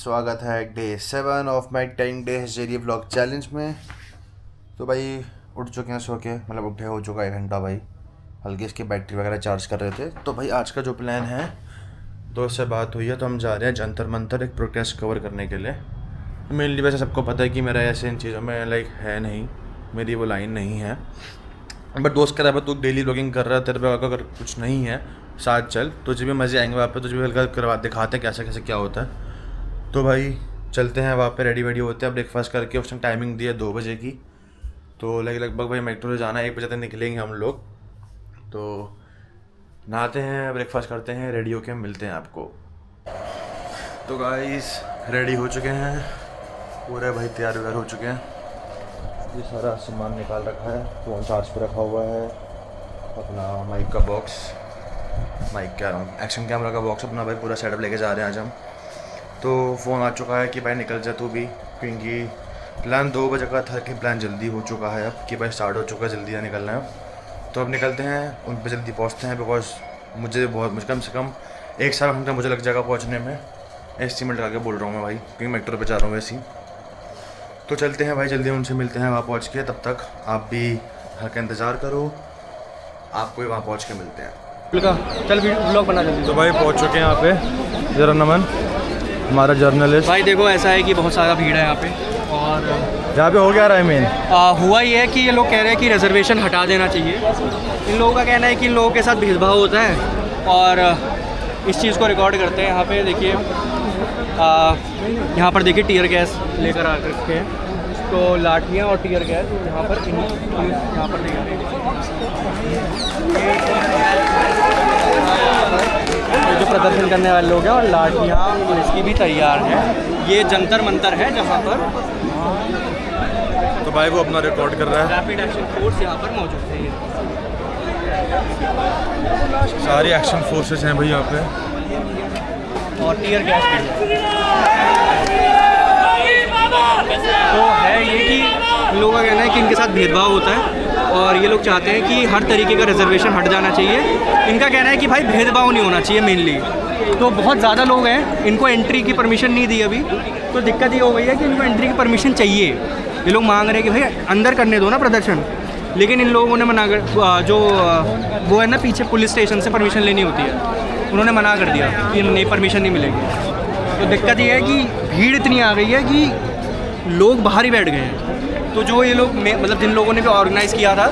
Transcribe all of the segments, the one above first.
स्वागत है day 7 of my 10 days daily vlog challenge में। तो भाई उठ चुके हैं सो के, मतलब उठे हो चुका 1 घंटा भाई। हल्की इसकी बैटरी वगैरह चार्ज कर रहे थे। तो भाई आज का जो प्लान है, दोस्त से बात हुई है तो हम जा रहे हैं जंतर मंतर एक प्रोटेस्ट कवर करने के लिए। मेनली वैसे सबको पता है कि मेरा ऐसे इन चीज़ों में लाइक है नहीं, मेरी वो लाइन नहीं है। बट दोस्त कह रहा है तू डेली व्लॉगिंग कर रहा है, तेरे पे अगर कुछ नहीं है साथ चल, तुझे भी मज़े आएंगे वहाँ पे, तुझे भी हल्का करवा दिखाते हैं कैसे कैसे क्या होता है। तो भाई चलते हैं वहाँ पे, रेडी वेडी होते हैं, ब्रेकफास्ट करके। उस टाइम टाइमिंग दी है 2 बजे की, तो लगभग भाई मेट्रो से जाना है 1 बजे तक निकलेंगे हम लोग। तो नहाते हैं, ब्रेकफास्ट करते हैं, रेडी होके मिलते हैं आपको। तो गाइस रेडी हो चुके हैं पूरे भाई, तैयार व्यार हो चुके हैं। ये सारा सामान निकाल रखा है, फ़ोन चार्ज पे रखा हुआ है, अपना माइक का बॉक्स, माइक कह रहा हूँ, एक्शन कैमरा का बॉक्स अपना भाई पूरा सेटअप लेके जा रहे हैं आज हम। तो फ़ोन आ चुका है कि भाई निकल जा तू भी, क्योंकि प्लान 2 बजे का था कि प्लान जल्दी हो चुका है अब, कि भाई स्टार्ट हो चुका है, जल्दी निकलना है। तो अब निकलते हैं, उन पर जल्दी पहुँचते हैं, बिकॉज मुझे कम से कम 1 घंटा मुझे लग जाएगा पहुँचने में। एस्टीमेट लगा के बोल रहा हूँ मैं भाई, क्योंकि मेट्रो पे जा रहा हूँ वैसे ही। तो चलते हैं भाई, जल्दी उनसे मिलते हैं वहाँ पहुँच के। तब तक आप भी घर का इंतज़ार करो, आपको भी वहाँ पहुँच के मिलते हैं। चल व्लॉग बना जल्दी। तो भाई पहुँच चुके हैं यहाँ पे, ज़रा नमन हमारा जर्नलिस्ट। भाई देखो ऐसा है कि बहुत सारा भीड़ है यहाँ पे, और यहाँ पे हो क्या रहा है मेन हुआ ये है कि ये लोग कह रहे हैं कि रिजर्वेशन हटा देना चाहिए। इन लोगों का कहना है कि इन लोगों के साथ भेदभाव होता है, और इस चीज़ को रिकॉर्ड करते हैं। यहाँ पे देखिए, यहाँ पर देखिए टीयर गैस लेकर आ रखे हैं, तो लाठियाँ और टीयर गैस यहाँ पर यहाँ पर देखिए जो प्रदर्शन करने वाले लोग हैं, और लाठियाँ पुलिस की भी तैयार है। ये जंतर मंतर है जहाँ पर तो भाई वो अपना रिकॉर्ड कर रहा है। रैपिड एक्शन फोर्स यहाँ पर मौजूद है। सारी एक्शन फोर्सेस हैं भाई यहाँ पे, और टीयर गैस भी। तो है ये कि लोगों का कहना है कि इनके साथ भेदभाव होता है, और ये लोग चाहते हैं कि हर तरीके का रिजर्वेशन हट जाना चाहिए। इनका कहना है कि भाई भेदभाव नहीं होना चाहिए मेनली। तो बहुत ज़्यादा लोग हैं, इनको एंट्री की परमिशन नहीं दी अभी। तो दिक्कत ये हो गई है कि इनको एंट्री की परमिशन चाहिए। ये लोग मांग रहे हैं कि भाई अंदर करने दो ना प्रदर्शन, लेकिन इन लोगों ने मना कर, जो वो है ना पीछे पुलिस स्टेशन से परमिशन लेनी होती है, उन्होंने मना कर दिया कि नहीं, परमिशन नहीं मिलेगी। तो दिक्कत ये है कि भीड़ इतनी आ गई है कि लोग बाहर ही बैठ गए हैं। तो जो ये लोग मतलब जिन लोगों ने भी ऑर्गेनाइज़ किया था,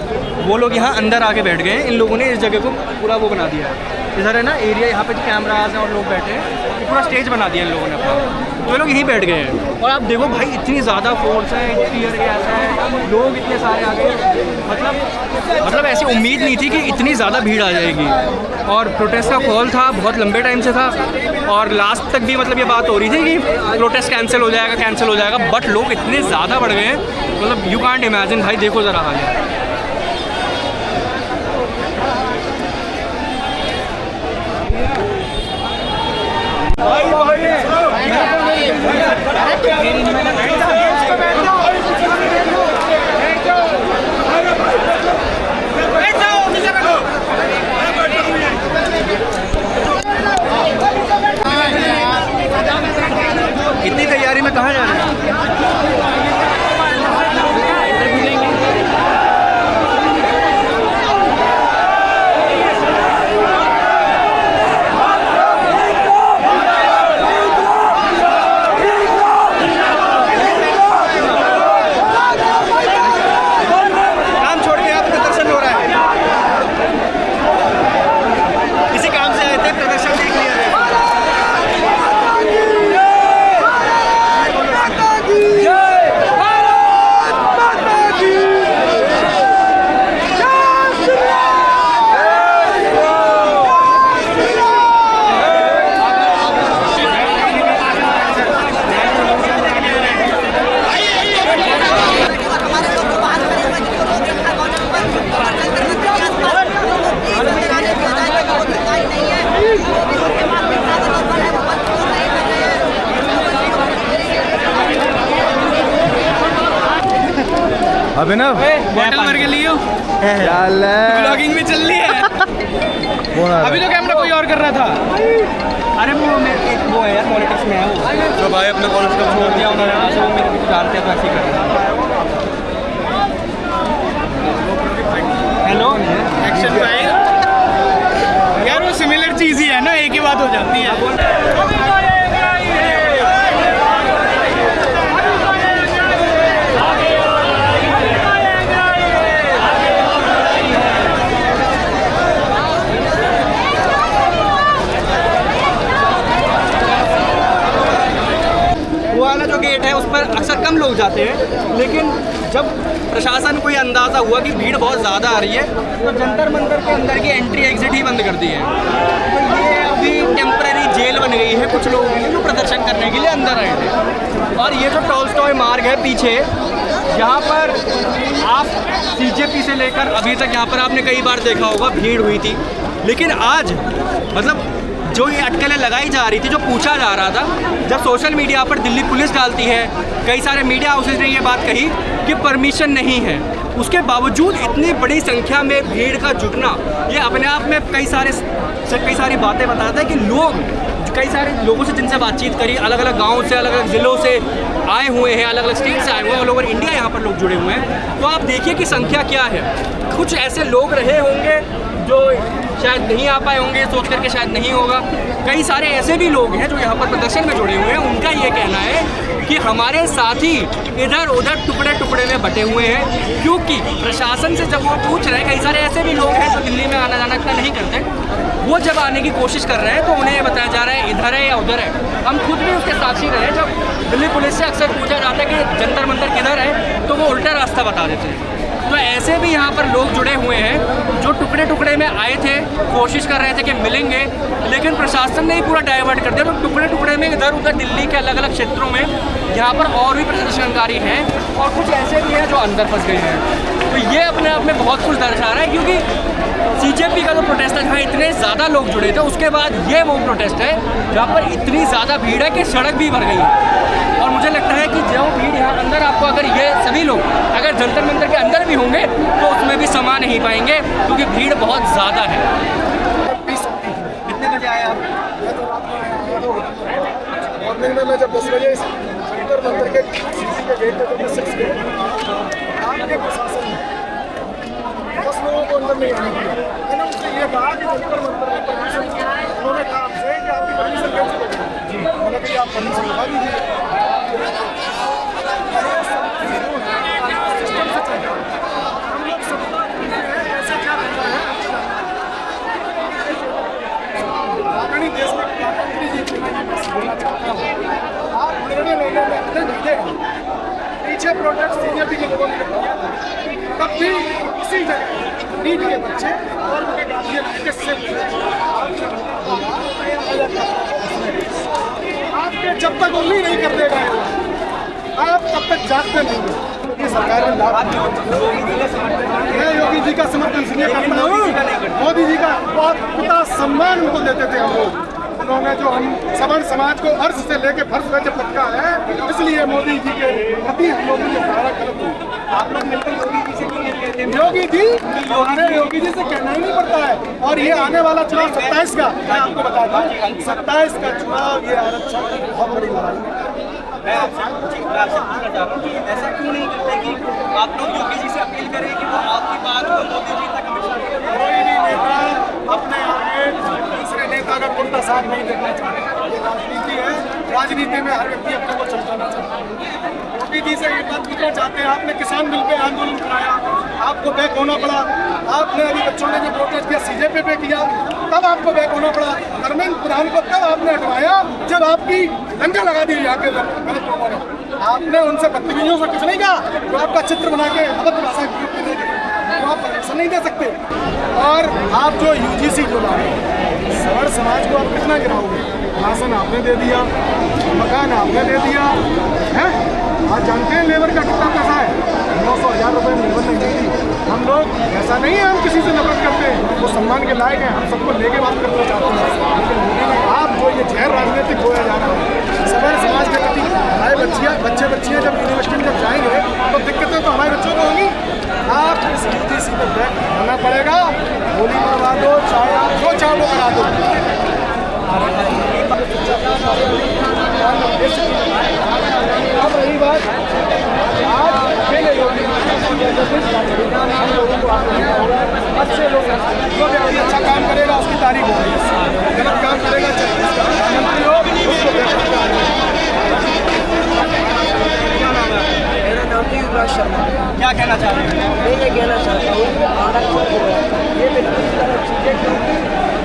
वो लोग यहाँ अंदर आके बैठ गए हैं। इन लोगों ने इस जगह को पूरा वो बना दिया है, इधर है ना एरिया, यहाँ पे जो कैमराज हैं और लोग बैठे हैं, ये पूरा स्टेज बना दिया इन लोगों ने अपना। तो ये लोग यहीं बैठ गए हैं, और आप देखो भाई इतनी ज़्यादा फोर्स है, टीयर गैस है, लोग इतने सारे आ गए। मतलब ऐसी उम्मीद नहीं थी कि इतनी ज़्यादा भीड़ आ जाएगी। और प्रोटेस्ट का कॉल था बहुत लंबे टाइम से था, और लास्ट तक भी मतलब ये बात हो रही थी कि प्रोटेस्ट कैंसिल हो जाएगा, बट लोग इतने ज़्यादा बढ़ गए हैं, मतलब यू कांट इमेजिन। भाई देखो ज़रा हाल है। इतनी तैयारी में कहाँ जा रहे हैं? अभिनव बॉटल भर के लियो, ब्लॉगिंग में चल रही है। अभी तो कैमरा कोई और कर रहा था। अरे वो है यार, पॉलिटिक्स में है वो, तो भाई अपने कॉलेज का छोड़ दिया उन्होंने, तो वो मेरे को जानते हैं तो ऐसे ही कर रहे हैं। हेलो एक्शन भाई, यार वो सिमिलर चीज़ ही है ना, एक ही बात हो जाती है। जो गेट है उस पर अक्सर कम लोग जाते हैं, लेकिन जब प्रशासन को ये अंदाज़ा हुआ कि भीड़ बहुत ज़्यादा आ रही है तो जंतर मंतर के अंदर की एंट्री एग्जिट ही बंद कर दी है। तो ये अभी टेम्पररी जेल बन गई है कुछ लोगों के लिए जो प्रदर्शन करने के लिए अंदर आए थे। और ये जो टॉलस्टॉय मार्ग है पीछे, यहाँ पर आप CJP से लेकर अभी तक यहाँ पर आपने कई बार देखा होगा भीड़ हुई थी, लेकिन आज मतलब जो ये अटकलें लगाई जा रही थी, जो पूछा जा रहा था, जब सोशल मीडिया पर दिल्ली पुलिस डालती है, कई सारे मीडिया हाउसेज ने ये बात कही कि परमिशन नहीं है, उसके बावजूद इतनी बड़ी संख्या में भीड़ का जुटना, ये अपने आप में कई सारी बातें बताता है कि लोग, कई सारे लोगों से जिनसे बातचीत करी, अलग अलग गाँव से, अलग अलग ज़िलों से आए हुए हैं, अलग अलग स्टेट से आए हुए हैं, ऑल ओवर इंडिया यहाँ पर लोग जुड़े हुए हैं। तो आप देखिए कि संख्या क्या है। कुछ ऐसे लोग रहे होंगे जो शायद नहीं आ पाए होंगे, सोच करके शायद नहीं होगा। कई सारे ऐसे भी लोग हैं जो यहाँ पर प्रदर्शन में जुड़े हुए हैं, उनका ये कहना है कि हमारे साथी इधर उधर टुकड़े टुकड़े में बटे हुए हैं, क्योंकि प्रशासन से जब वो पूछ रहे हैं, कई सारे ऐसे भी लोग हैं जो दिल्ली में आना जाना इतना नहीं करते, वो जब आने की कोशिश कर रहे हैं तो उन्हें ये बताया जा रहा है इधर है या उधर है। हम खुद भी उसके साक्षी रहे, जब दिल्ली पुलिस से अक्सर पूछा जाता है कि जंतर मंतर किधर है, तो वो उल्टा रास्ता बता देते हैं। तो ऐसे भी यहाँ पर लोग जुड़े हुए हैं जो टुकड़े टुकड़े में आए थे, कोशिश कर रहे थे कि मिलेंगे, लेकिन प्रशासन ने ही पूरा डाइवर्ट कर दिया। तो टुकड़े टुकड़े में इधर उधर दिल्ली के अलग अलग क्षेत्रों में यहाँ पर और भी प्रदर्शनकारी हैं, और कुछ ऐसे भी हैं जो अंदर फंस गए हैं। तो ये अपने आप में बहुत कुछ दर्शा रहा है, क्योंकि CJP का जो प्रोटेस्ट है जहाँ इतने ज़्यादा लोग जुड़े थे, उसके बाद ये वो प्रोटेस्ट है जहाँ पर इतनी ज़्यादा भीड़ है कि सड़क भी भर गई है। और मुझे लगता है कि जो भीड़ यहाँ अंदर, आपको अगर ये सभी लोग अगर जंतर मंतर के अंदर भी होंगे तो उसमें भी समा नहीं पाएंगे, क्योंकि भीड़ बहुत ज़्यादा है। कितने बजे आए आप? मॉर्निंग में मैं जब 10 बजे जंतर मंतर के सीसी के गेट पे, तो मैं 6 गया, आपके प्रशासन ने 10 लोगों को अंदर नहीं आने दिया। मैंने उनसे ये कहा कि जंतर मंतर में परमिशन, उन्होंने कहा हमसे कि आपकी परमिशन कैसे होगी। मैंने कहा आप परमिशन लगा दीजिए। सिस्टम से चल रहा है, हम लोग सत्ता ऐसा क्या करता है, अपनी देश में प्रधानमंत्री जी को मैं बोलना चाहता हूँ, आप निर्णय लेने में इतने ढीले हैं। पीछे प्रोटेस्ट CJP के लोगों ने किया, तब भी इसी जगह नीट के बच्चे और उनके गार्जियन आपके जब तक उंगली नहीं कर देगा आप तब तक जागते नहीं। ये सरकार ने लाभ, मैं योगी जी का समर्थन इसलिए करता हूँ, मोदी जी का बहुत पूरा सम्मान उनको देते थे हम लोग। उन्होंने जो हम सवर्ण समाज को अर्थ से लेके फर्श में जब रखा है, इसलिए मोदी जी के प्रति हम लोग आप लोग मिलकर योगी जी से योगी जी से कहना ही नहीं पड़ता है। और ये आने वाला चुनाव 27 का, मैं आपको बताता हूँ 27 का चुनाव, ये आरक्षण की बहुत बड़ी लड़ाई है। मैं आपसे पूछना चाह रहा हूँ कि ऐसा क्यों नहीं करते कि आप लोग योगी जी से अपील करें कि वो आपकी बात को मोदी जी तक पहुँचा दें। कोई भी नेता अपने आगे दूसरे नेता का उल्टा साथ नहीं देखना चाहता। ये राजनीति है, राजनीति में हर व्यक्ति अपने को चमकाना चाहता है। योगी जी से एक बात पूछना चाहते हैं, आपने किसान बिल पे आंदोलन कराया, आपको बैक होना पड़ा। आपने अभी बच्चों ने जो प्रोटेस्ट किया CJP पे किया, तब आपको बैक होना पड़ा। धर्मेंद्र प्रधान को तब आपने हटवाया जब आपकी दंगा लगा दी यहाँ के गलत लोगों ने। आपने उनसे बदतमीजियों से कुछ नहीं कहा, तो आपका चित्र बना के अवध भाषा तो आप परमिशन नहीं दे सकते। और आप जो UGC जो ला रहे हैं, सवर्ण समाज को आप कितना गिराओगे? राशन आपने दे दिया, मकान आपने दे दिया है। आप जानते हैं लेबर का कितना पैसा है? 900-1000 रुपये में लेबर नहीं देती। हम लोग ऐसा नहीं है हम किसी से नफरत करते हैं, वो सम्मान के लायक हैं, हम सबको लेके बात करना चाहते हैं। लेकिन आप जो ये जहर राजनीतिक होया जा रहा है सवर्ण समाज के प्रति, हमारे बच्चे बच्चियाँ जब यूनिवर्सिटी में जब जाएंगे तो दिक्कतें तो हमारे बच्चों को होंगी। इसी पे बैक होना पड़ेगा। होली मरवा दो, चाहे आप जो चाहो करा दो। अब रही बात आज अकेले लोग अच्छे लोग, जो व्यक्ति अच्छा काम करेगा उसकी तारीफ होगी, गलत काम करेगा मंत्री हो उसको मेरा नाम है युवराज शर्मा। क्या कहना चाह रहे हैं? मैं ये कहना चाहता हूँ ये बिल्कुल गलत चीज़ है, क्योंकि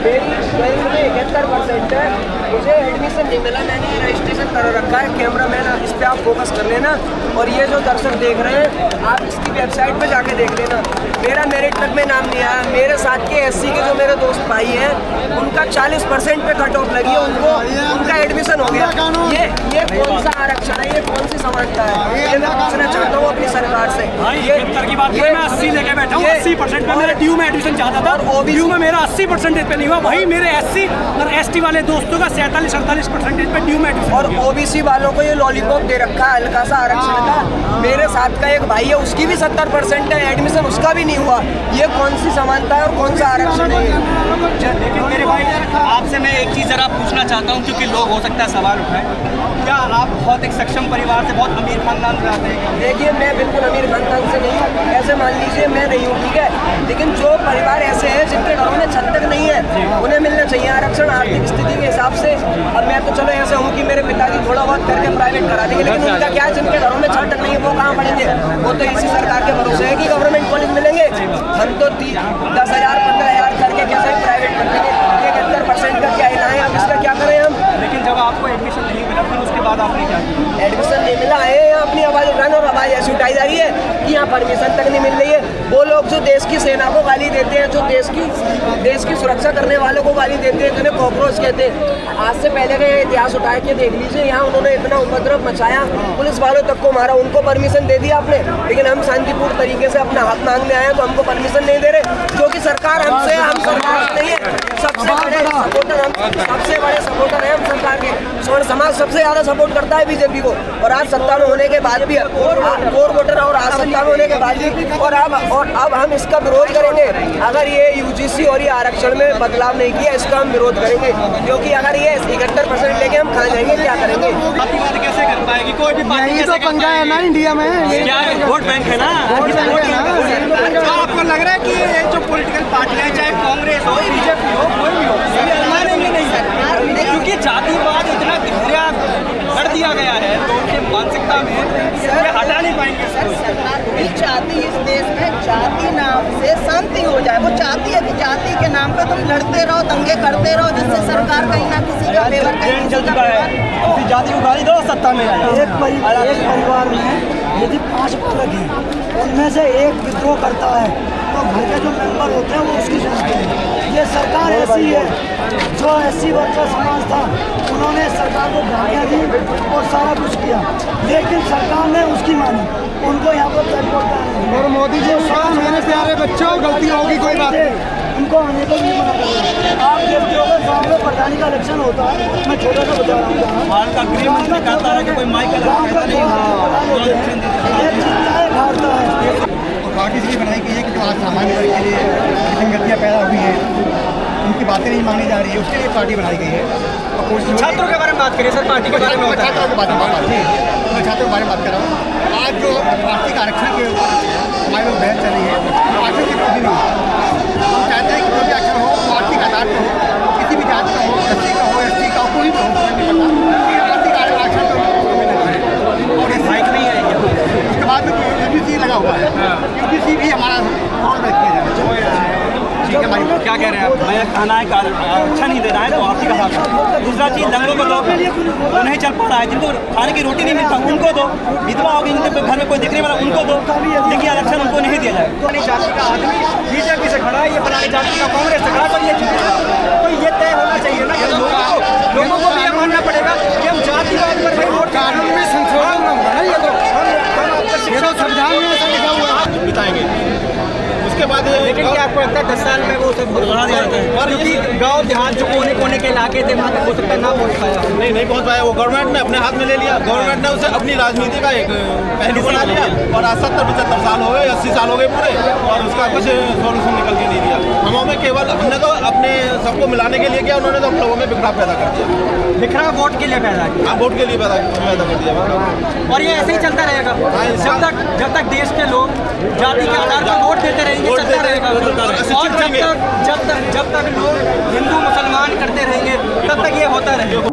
मेरी 12th में 71% है, मुझे एडमिशन नहीं मिला, मैंने रजिस्ट्रेशन करा रखा है। कैमरा मैन इस पर आप फोकस कर लेना, और ये जो दर्शक देख रहे हैं आप इसकी वेबसाइट पे जाके देख लेना। मेरा मेरिट तक में नाम नहीं आया। मेरे साथ के SC के जो मेरे दोस्त भाई हैं उनका 40% पे कट ऑफ लगी है, उनको उनका एडमिशन हो गया। ये कौन सा आरक्षण है, ये कौन सी समानता है, ये मैं पूछना चाहता हूँ अपनी सरकार से। ये की बात है, मैं 80 लेके बैठा हूँ, 80% पे मेरे ड्यू में एडमिशन चाहता था, और ड्यू में मेरा 80% पे नहीं हुआ। वही मेरे SC और ST वाले दोस्तों का 47-48% पे ड्यू में एडमिशन। और OBC वालों को ये लॉलीपॉप दे रखा है हल्का सा आरक्षण का। मेरे साथ का एक भाई है, उसकी भी 70% है, एडमिशन उसका भी नहीं हुआ। ये कौन सी समानता है और कौन सा आरक्षण है? लेकिन मेरे भाई आपसे मैं एक चीज़ ज़रा पूछना चाहता हूँ, क्योंकि लोग हो सकता है सवाल उठाएं, क्या आप बहुत एक सक्षम परिवार से, बहुत अमीर खानदान से आते हैं? देखिए मैं बिल्कुल अमीर खानदान से नहीं हूँ, ऐसे मान लीजिए मैं नहीं हूँ, ठीक है। लेकिन जो परिवार ऐसे हैं जिनके घरों में छत तक नहीं है, उन्हें मिलना चाहिए आरक्षण आर्थिक स्थिति के हिसाब से। अब मैं तो चलो ऐसे हूँ कि मेरे पिताजी थोड़ा बहुत करके प्राइवेट करा देंगे, लेकिन उनका क्या, जिनके घरों में छत तक नहीं है वो कहाँ पढ़ेंगे? वो तो इसी सरकार के भरोसे है कि गवर्नमेंट कॉलेज मिलेंगे। हम तो 10,000-15,000 करके कैसे प्राइवेट कर देंगे? 71% का क्या इनाम है, अब इसका क्या करें हम? लेकिन जब आपको एडमिशन नहीं मिला फिर उसके बाद आपने क्या किया? एडमिशन नहीं मिला है, यहाँ अपनी आवाज़ उठाने और आवाज़ ऐसी उठाई जा रही है कि यहाँ परमिशन तक नहीं मिल रही है। वो लोग जो देश की सेना को गाली देते हैं, जो देश की सुरक्षा करने वालों को गाली देते हैं, जिन्हें कॉकरोच कहते हैं, आज से पहले का इतिहास उठा के देख लीजिए। यहाँ उन्होंने इतना उपद्रव मचाया, पुलिस वालों तक को मारा, उनको परमिशन दे दिया आपने। लेकिन हम शांतिपूर्ण तरीके से अपना हक मांगने आए तो हमको परमिशन नहीं दे रहे, जो कि सरकार हमसे, हम सरकार नहीं है। सबसे बड़े सपोर्टर हम सरकार के। स्वर्ण समाज सबसे ज़्यादा सपोर्ट करता है बीजेपी को, और आज सत्ता में होने के बाद भी, कोर वोटर और आज सत्ता में होने के बाद भी, और अब हम इसका विरोध करेंगे। अगर ये UGC और ये आरक्षण में बदलाव नहीं किया, इसका हम विरोध करेंगे, क्योंकि अगर ये 71% लेके हम खा जाएंगे, क्या करेंगे? कैसे कर पाएगी कोई भी पार्टी? यही तो पंगा है ना इंडिया में, क्या है? वोट बैंक है ना। तो आपको लग रहा है कि ये जो पॉलिटिकल पार्टियां हैं, चाहे कांग्रेस हो, BJP हो, कोई भी हो, ये मानेंगे नहीं, क्योंकि जातिवाद इतना गहरा कर दिया गया है तो उनकी मानसिकता में ये हटा नहीं पाएंगे। सरकार भी चाहती इस देश में जाति नाम से शांति हो जाए। वो चाहती है कि जाति के नाम पे तुम लड़ते रहो, दंगे करते रहो, जिससे सरकार कहीं ना किसी का फेवर, कहीं किसी का फेवर। जाति को गाली दो, सत्ता में आए। एक परिवार में यदि 5 बालक हैं, उनमें से एक विद्रोह करता है तो घर के जो मेंबर होते हैं वो उसकी सुनते हैं। ये सरकार ऐसी है, जो SC वर्ग समाज था उन्होंने सरकार को गालियाँ दी और सारा कुछ किया, लेकिन सरकार ने उसकी मानी, उनको यहाँ पर बैकवर्ड। और मोदी जी मेरे प्यारे बच्चों, गलती होगी कोई बात नहीं, उनको आने को नहीं मना करेंगे। आप देखते हो गाँव में प्रधानी का इलेक्शन होता है, मैं छोटा सा बता रहा हूँ, भारत का गृह मंत्री कहता है कि कोई माइक का पार्टी इसलिए बनाई गई है कि जो आज सामान्य वर्ग के लिए विसंगतियाँ पैदा हुई हैं, उनकी बातें नहीं मानी जा रही है, उसके लिए पार्टी बनाई गई है। और कोशिश छात्रों के बारे में बात करें सर, पार्टी के बारे में होता है। छात्रों के बारे में बात की, मैं छात्रों के बारे में बात कर रहा हूँ। आज जो आर्थिक आरक्षण के ऊपर हमारे लोग बहस चल रही है, आरक्षण की विरोधी नहीं है। हम चाहते हैं कि जो भी आरक्षण हो वो आर्थिक आधार पर हो, किसी भी जाति का हो, SC का हो, ST का हो, कोई भी हो, नहीं पता, आर्थिक आरक्षण तो मिलना चाहिए। और इस बाइक नहीं है, उसके बाद में UGC लगा हुआ है, UGC भी हमारा रोल में किया जाना चाहिए। ठीक है भाई, क्या कह रहे हैं आप? मैं कहना है कि अच्छा नहीं दे रहा है तो आपकी कहा। दूसरा चीज़ दंगों को दो, वो नहीं चल पा रहा है, जिनको खाने की रोटी नहीं मिलता उनको दो, विधवा होगी जिनके घर में कोई देखने वाला उनको दो, लेकिन आरक्षण उनको नहीं दिया जाए। फलानी जाति का आदमी BJP से खड़ा है, ये फलानी जाति का कांग्रेस से खड़ा, तो ये तो ये तय होना चाहिए ना कि लोगों को भी ये मानना पड़ेगा कि हम जातिवाद पर भाई वोट। कानून में संशोधन होगा ना, ये तो संविधान में ऐसा लिखा हुआ है। बिताएंगे। उसके बाद बाद लेकिन क्या आपको लगता है 10 साल में वो सब बढ़ा दिया जाता है? क्योंकि गाँव देहात जो कोने कोने के इलाके थे वहाँ तक हो सकता है ना पहुँच पाया। नहीं पहुंच पाया। वो गवर्नमेंट ने अपने हाथ में ले लिया। गवर्नमेंट ने उसे अपनी राजनीति का एक पहलू बना लिया और आज 70-75 साल हो गए, 80 साल हो गए पूरे, और उसका कुछ सोल्यूशन निकल के नहीं दिया। हमें केवल हमने तो अपने सबको मिलाने के लिए किया, उन्होंने तो हम लोगों में बिखराव पैदा कर दिया। बिखरा वोट के लिए पैदा किया। हाँ, वोट के लिए पैदा कर दिया। और ये ऐसे ही चलता रहेगा जब तक देश के लोग जाति के आधार पर वोट देते रहेंगे, चलता रहेगा। और जब तक लोग हिंदू मुसलमान करते रहेंगे तब तक ये होता रहेगा।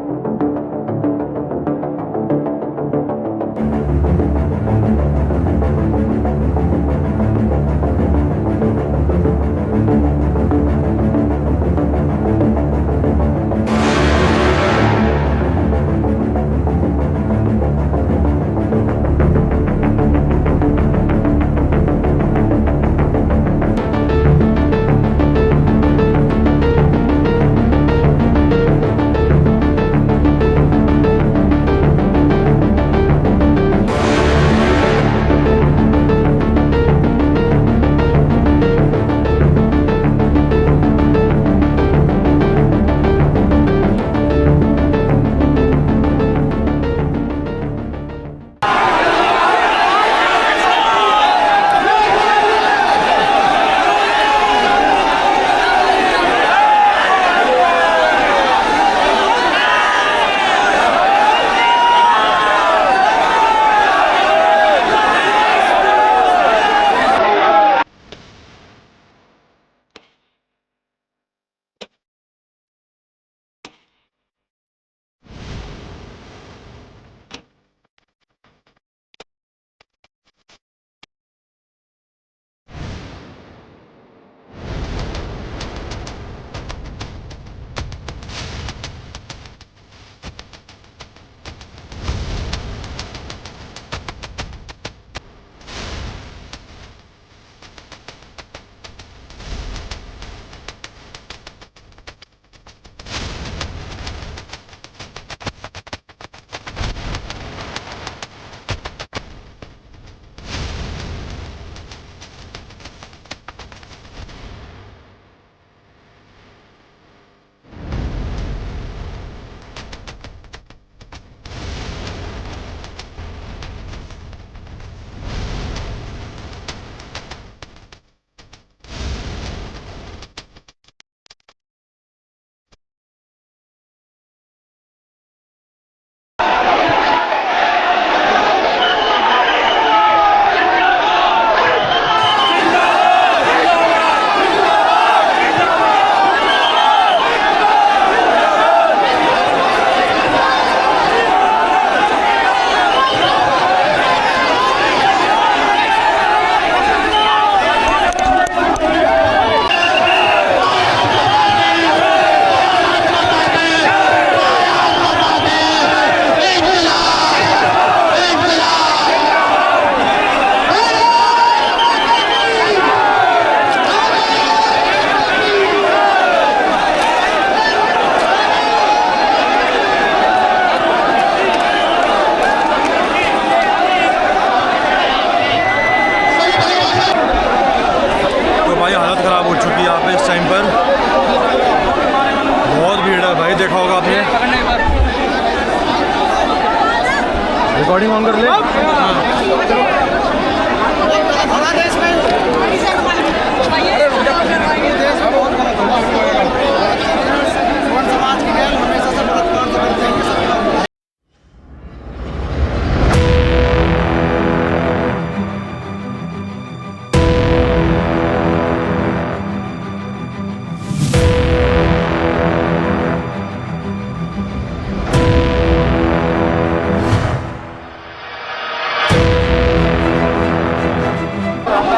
रिकॉर्डिंग ऑन कर ले।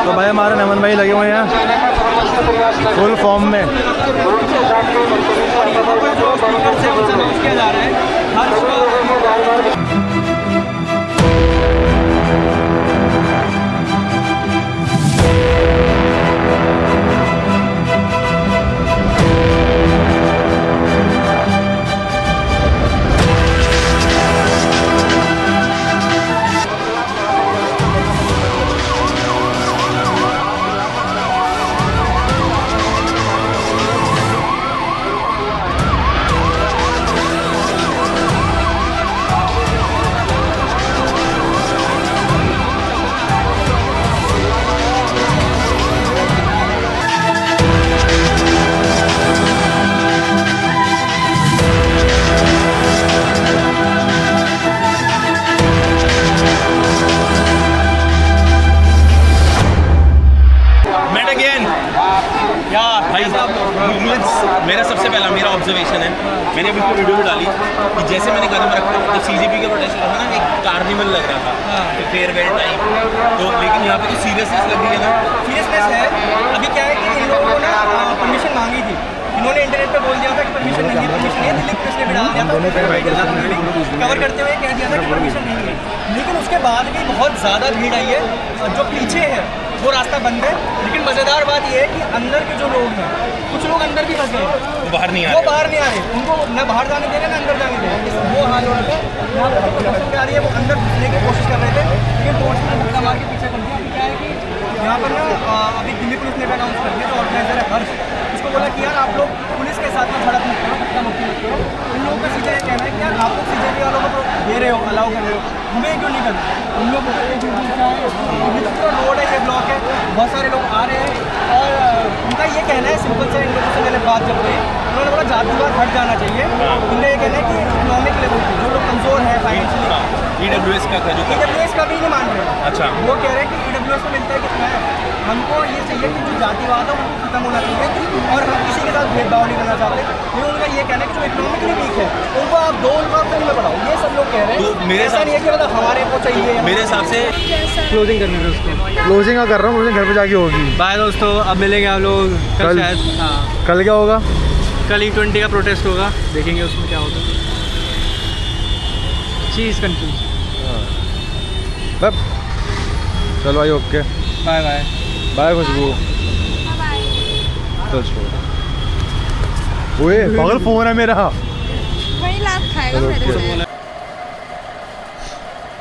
तो भाई हमारे नमन भाई लगे हुए हैं फुल फॉर्म में। अगेन यार भाई मेरा सबसे पहला मेरा ऑब्जर्वेशन है, मैंने अभी वीडियो में डाली कि जैसे मैंने कदम रखा तो CJP का प्रोटेस्ट था ना, एक कार्निवल लग रहा था, फेयरवेल टाइप, तो लेकिन यहाँ पे तो सीरियसनेस लग रही है ना। सीरियसनेस है। अभी क्या है कि इन लोगों ने परमिशन मांगी थी, इन्होंने इंटरनेट पे बोल दिया था कि परमिशन नहीं है, परमिशन नहीं है। दिल्ली पुलिस ने भी डाल दिया था कवर करते हुए कह दिया था कि परमिशन नहीं है, लेकिन उसके बाद भी बहुत ज़्यादा भीड़ आई है। जो पीछे है वो रास्ता बंद है, लेकिन मज़ेदार बात यह है कि अंदर के जो लोग हैं, कुछ लोग अंदर भी फंस गए, वो बाहर नहीं आ वो रहे, बाहर नहीं आ रहे, उनको न बाहर जाने दे रहे ना अंदर जाने दे रहे, वो हाल हो रहा है। यहाँ पर प्रशासन आ रही है, वो अंदर घुसने की कोशिश कर रहे थे, लेकिन पुलिस ने धक्का मार के पीछे कर दिया। अभी क्या है कि यहाँ पर ना अभी दिल्ली पुलिस ने भी अनाउंस कर दिया, जो ऑर्गेनाइजर है हर्ष, उसको बोला कि यार आप लोग पुलिस के साथ में झड़प मत करो, धक्का मुक्की मत करो। उन लोगों का सीधे ये कहना है कि यार आप लोग CJP वालों को तो दे रहे हो, अलाउ कर रहे हो, हमें क्यों नहीं कर रहे? उन लोग पूरा रोड है, ये ब्लॉक है, बहुत सारे लोग आ रहे हैं और उनका ये कहना है, सिंपल सा, इन लोगों से मैंने बात जब की, उन्होंने बोला जातिवाद हट जाना चाहिए। उनका ये कहना है कि इकोनॉमिक लेवल पे जो लोग कमज़ोर हैं फाइनेंशियली, EWS का जो EWS का भी नहीं मान रहे। अच्छा, वो कह रहे हैं कि EWS में मिलता है कितना है, हमको ये चाहिए कि जो जातिवाद है वो खत्म होना चाहिए और हम किसी के साथ भेदभाव नहीं करना चाहते। लेकिन उनका ये कहना है कि जो इकोनॉमिकली वीक है उनको आप दो उनका ऑप्शन में बढ़ाओ, ये सब लोग कह रहे हैं। तो मेरे ऐसा नहीं है कि मतलब हमारे को चाहिए, मेरे हिसाब से क्लोजिंग करने में उसको क्लोजिंग का कर रहा हूँ, क्लोजिंग घर पे जाके होगी। बाय दोस्तों, अब मिलेंगे हम लोग कल शायद। हाँ, कल क्या होगा? कल E20 का प्रोटेस्ट होगा, देखेंगे उसमें क्या होता है। चीज़ कंफ्यूज। चलो भाई, ओके, बाय बाय। बाय खुशबू। चल छोड़, ओए पागल फोन है मेरा। वही लात खाएगा मेरे से।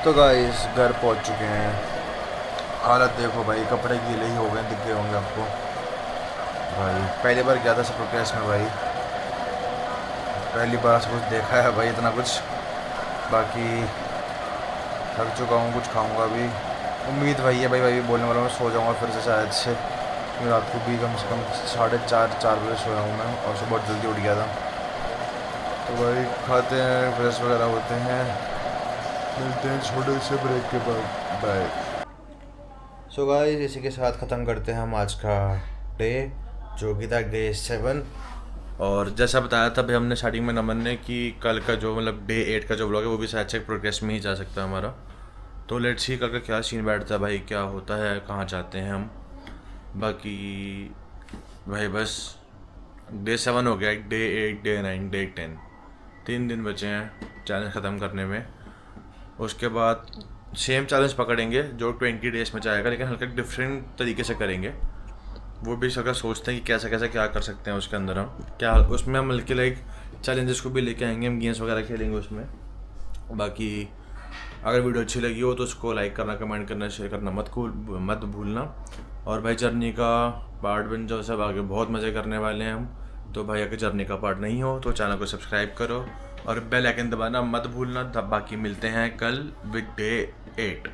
तो गाइस घर पहुंच चुके हैं, हालत देखो भाई, कपड़े गीले ही हो गए, दिख गए होंगे आपको भाई। पहली बार गया था सब प्रोटेस्ट में भाई, पहली बार सब कुछ देखा है भाई, इतना कुछ। बाकी थक चुका हूँ, कुछ खाऊंगा अभी। उम्मीद भाई है भाई बोलने वाला हूँ, सो जाऊँगा फिर से शायद से। रात को भी कम से कम 4:30 बजे सोया हूँ मैं, और सुबह बहुत जल्दी उठ गया था। तो भाई खाते हैं, फ्रेश वगैरह होते हैं, मिलते हैं छोटे से ब्रेक के बाद, बाय। सो गाइस इसी के साथ ख़त्म करते हैं हम आज का डे, जो कि था डे 7। और जैसा बताया था भाई हमने स्टार्टिंग में नमन ने कि कल का जो मतलब डे 8 का जो ब्लॉग है वो भी शायद से प्रोग्रेस में ही जा सकता है हमारा। तो लेट्स सी कल का क्या सीन बैठता है भाई, क्या होता है, कहाँ जाते हैं हम। बाकी भाई बस डे 7 हो गया, डे 8, डे 9, डे 10, 3 दिन बचे हैं चैलेंज ख़त्म करने में। उसके बाद सेम चैलेंज पकड़ेंगे जो 20 डेज़ में जाएगा, लेकिन हल्का डिफरेंट तरीके से करेंगे। वो भी अगर सोचते हैं कि कैसे कैसे क्या कर सकते हैं उसके अंदर हम क्या, उसमें हम बल्कि लाइक चैलेंजेस को भी लेके आएंगे, हम गेम्स वगैरह खेलेंगे उसमें। बाकी अगर वीडियो अच्छी लगी हो तो उसको लाइक करना, कमेंट करना, शेयर करना मत भूलना। और भाई जर्नी का पार्ट 1 जो सब आगे बहुत मज़े करने वाले हैं हम। तो भाई अगर जर्नी का पार्ट नहीं हो तो चैनल को सब्सक्राइब करो और बेल आइकन दबाना मत भूलना। तब बाकी मिलते हैं कल विद डे 8।